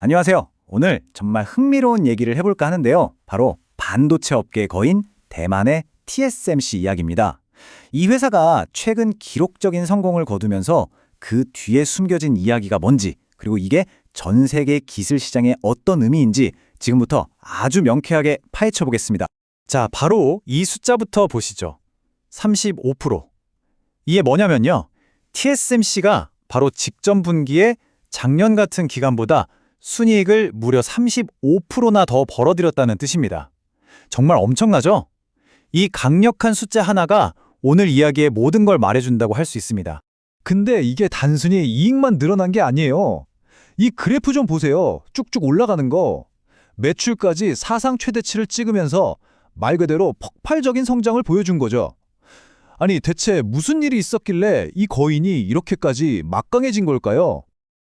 안녕하세요. 오늘 정말 흥미로운 얘기를 해볼까 하는데요. 바로 반도체 업계의 거인 대만의 TSMC 이야기입니다. 이 회사가 최근 기록적인 성공을 거두면서 그 뒤에 숨겨진 이야기가 뭔지, 그리고 이게 전 세계 기술 시장에 어떤 의미인지 지금부터 아주 명쾌하게 파헤쳐 보겠습니다. 자, 바로 이 숫자부터 보시죠. 35%. 이게 뭐냐면요. TSMC가 바로 직전 분기에 작년 같은 기간보다 순이익을 무려 35%나 더 벌어들였다는 뜻입니다. 정말 엄청나죠? 이 강력한 숫자 하나가 오늘 이야기의 모든 걸 말해준다고 할 수 있습니다. 근데 이게 단순히 이익만 늘어난 게 아니에요. 이 그래프 좀 보세요. 쭉쭉 올라가는 거. 매출까지 사상 최대치를 찍으면서 말 그대로 폭발적인 성장을 보여준 거죠. 아니 대체 무슨 일이 있었길래 이 거인이 이렇게까지 막강해진 걸까요?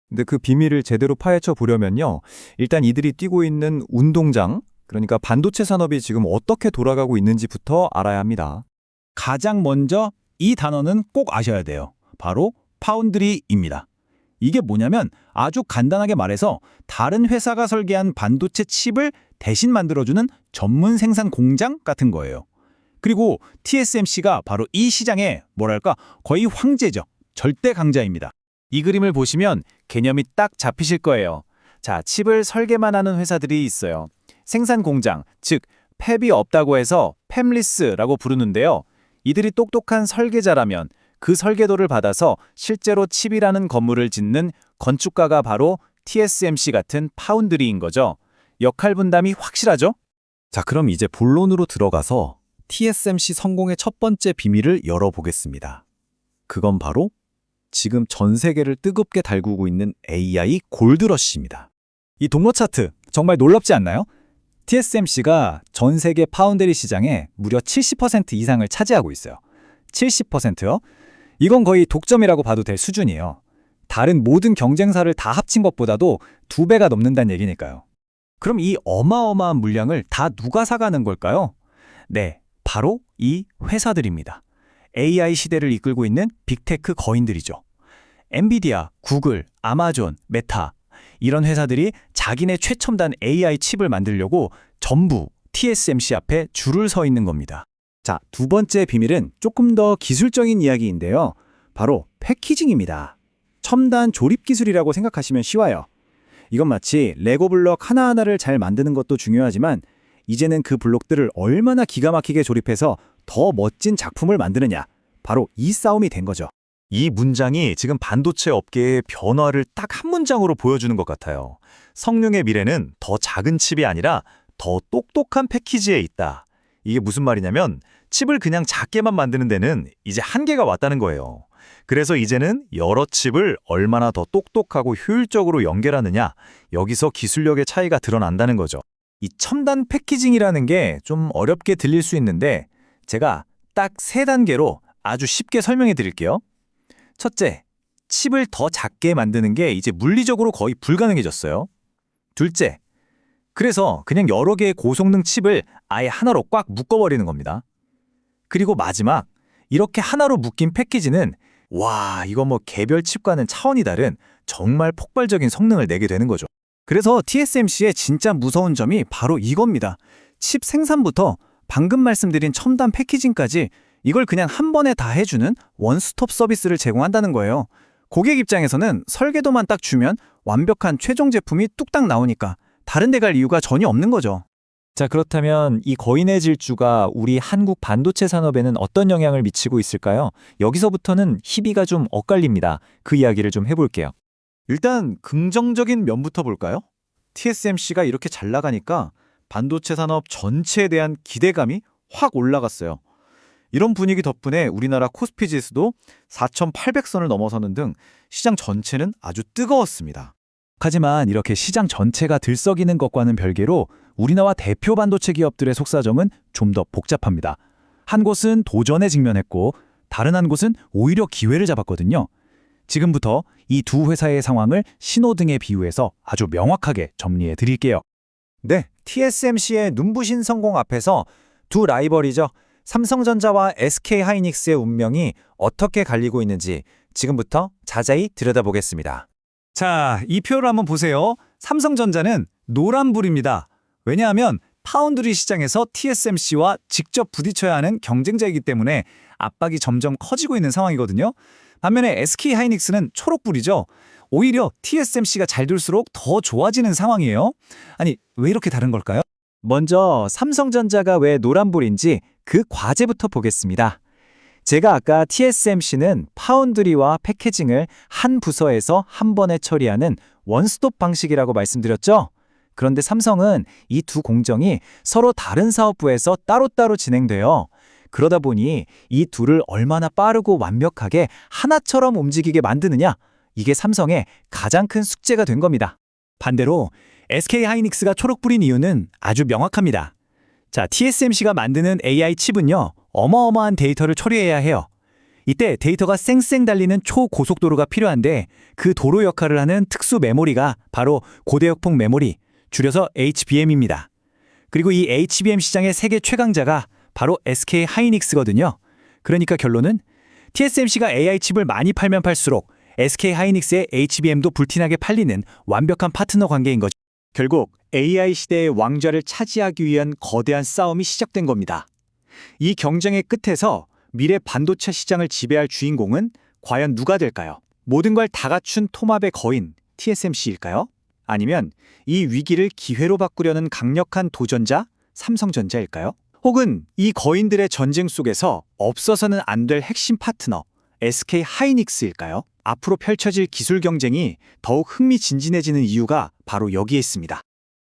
근데 그 비밀을 제대로 파헤쳐 보려면요. 일단 이들이 뛰고 있는 운동장, 그러니까 반도체 산업이 지금 어떻게 돌아가고 있는지부터 알아야 합니다. 가장 먼저 이 단어는 꼭 아셔야 돼요. 바로 파운드리입니다. 이게 뭐냐면 아주 간단하게 말해서 다른 회사가 설계한 반도체 칩을 대신 만들어주는 전문 생산 공장 같은 거예요. 그리고 TSMC가 바로 이 시장의 뭐랄까 거의 황제죠. 절대 강자입니다. 이 그림을 보시면 개념이 딱 잡히실 거예요. 자, 칩을 설계만 하는 회사들이 있어요. 생산 공장, 즉 팹이 없다고 해서 팹리스라고 부르는데요. 이들이 똑똑한 설계자라면 그 설계도를 받아서 실제로 칩이라는 건물을 짓는 건축가가 바로 TSMC 같은 파운드리인 거죠. 역할 분담이 확실하죠? 자, 그럼 이제 본론으로 들어가서 TSMC 성공의 첫 번째 비밀을 열어보겠습니다. 그건 바로 지금 전 세계를 뜨겁게 달구고 있는 AI 골드러시입니다. 이 동로 차트 정말 놀랍지 않나요? TSMC가 전 세계 파운드리 시장의 무려 70% 이상을 차지하고 있어요. 70%요? 이건 거의 독점이라고 봐도 될 수준이에요. 다른 모든 경쟁사를 다 합친 것보다도 2배가 넘는다는 얘기니까요. 그럼 이 어마어마한 물량을 다 누가 사가는 걸까요? 네, 바로 이 회사들입니다. AI 시대를 이끌고 있는 빅테크 거인들이죠. 엔비디아, 구글, 아마존, 메타 이런 회사들이 자기네 최첨단 AI 칩을 만들려고 전부 TSMC 앞에 줄을 서 있는 겁니다. 자, 두 번째 비밀은 조금 더 기술적인 이야기인데요. 바로 패키징입니다. 첨단 조립 기술이라고 생각하시면 쉬워요. 이건 마치 레고 블록 하나하나를 잘 만드는 것도 중요하지만 이제는 그 블록들을 얼마나 기가 막히게 조립해서 더 멋진 작품을 만드느냐. 바로 이 싸움이 된 거죠. 이 문장이 지금 반도체 업계의 변화를 딱 한 문장으로 보여주는 것 같아요. 성능의 미래는 더 작은 칩이 아니라 더 똑똑한 패키지에 있다. 이게 무슨 말이냐면 칩을 그냥 작게만 만드는 데는 이제 한계가 왔다는 거예요. 그래서 이제는 여러 칩을 얼마나 더 똑똑하고 효율적으로 연결하느냐, 여기서 기술력의 차이가 드러난다는 거죠. 이 첨단 패키징이라는 게 좀 어렵게 들릴 수 있는데 제가 딱 3단계로 아주 쉽게 설명해 드릴게요. 첫째, 칩을 더 작게 만드는 게 이제 물리적으로 거의 불가능해졌어요. 둘째, 그래서 그냥 여러 개의 고성능 칩을 아예 하나로 꽉 묶어버리는 겁니다. 그리고 마지막, 이렇게 하나로 묶인 패키지는 와, 이거 뭐 개별 칩과는 차원이 다른 정말 폭발적인 성능을 내게 되는 거죠. 그래서 TSMC의 진짜 무서운 점이 바로 이겁니다. 칩 생산부터 방금 말씀드린 첨단 패키징까지 이걸 그냥 한 번에 다 해주는 원스톱 서비스를 제공한다는 거예요. 고객 입장에서는 설계도만 딱 주면 완벽한 최종 제품이 뚝딱 나오니까 다른 데 갈 이유가 전혀 없는 거죠. 자, 그렇다면 이 거인의 질주가 우리 한국 반도체 산업에는 어떤 영향을 미치고 있을까요? 여기서부터는 희비가 좀 엇갈립니다. 그 이야기를 좀 해볼게요. 일단 긍정적인 면부터 볼까요? TSMC가 이렇게 잘 나가니까 반도체 산업 전체에 대한 기대감이 확 올라갔어요. 이런 분위기 덕분에 우리나라 코스피 지수도 4,800선을 넘어서는 등 시장 전체는 아주 뜨거웠습니다. 하지만 이렇게 시장 전체가 들썩이는 것과는 별개로 우리나라 대표 반도체 기업들의 속사정은 좀 더 복잡합니다. 한 곳은 도전에 직면했고 다른 한 곳은 오히려 기회를 잡았거든요. 지금부터 이 두 회사의 상황을 신호등에 비유해서 아주 명확하게 정리해 드릴게요. 네, TSMC의 눈부신 성공 앞에서 두 라이벌이죠. 삼성전자와 SK하이닉스의 운명이 어떻게 갈리고 있는지 지금부터 자세히 들여다보겠습니다. 자, 이 표를 한번 보세요. 삼성전자는 노란불입니다. 왜냐하면 파운드리 시장에서 TSMC와 직접 부딪혀야 하는 경쟁자이기 때문에 압박이 점점 커지고 있는 상황이거든요. 반면에 SK하이닉스는 초록불이죠. 오히려 TSMC가 잘 될수록 더 좋아지는 상황이에요. 아니, 왜 이렇게 다른 걸까요? 먼저 삼성전자가 왜 노란불인지 그 과제부터 보겠습니다. 제가 아까 TSMC는 파운드리와 패키징을 한 부서에서 한 번에 처리하는 원스톱 방식이라고 말씀드렸죠? 그런데 삼성은 이 두 공정이 서로 다른 사업부에서 따로따로 진행돼요. 그러다 보니 이 둘을 얼마나 빠르고 완벽하게 하나처럼 움직이게 만드느냐, 이게 삼성의 가장 큰 숙제가 된 겁니다. 반대로 SK하이닉스가 초록불인 이유는 아주 명확합니다. 자, TSMC가 만드는 AI 칩은요, 어마어마한 데이터를 처리해야 해요. 이때 데이터가 쌩쌩 달리는 초고속도로가 필요한데 그 도로 역할을 하는 특수 메모리가 바로 고대역폭 메모리, 줄여서 HBM입니다. 그리고 이 HBM 시장의 세계 최강자가 바로 SK하이닉스거든요. 그러니까 결론은 TSMC가 AI 칩을 많이 팔면 팔수록 SK하이닉스의 HBM도 불티나게 팔리는 완벽한 파트너 관계인 거죠. 결국 AI 시대의 왕좌를 차지하기 위한 거대한 싸움이 시작된 겁니다. 이 경쟁의 끝에서 미래 반도체 시장을 지배할 주인공은 과연 누가 될까요? 모든 걸 다 갖춘 토마의 거인 TSMC일까요? 아니면 이 위기를 기회로 바꾸려는 강력한 도전자 삼성전자일까요? 혹은 이 거인들의 전쟁 속에서 없어서는 안 될 핵심 파트너 SK하이닉스일까요? 앞으로 펼쳐질 기술 경쟁이 더욱 흥미진진해지는 이유가 바로 여기에 있습니다.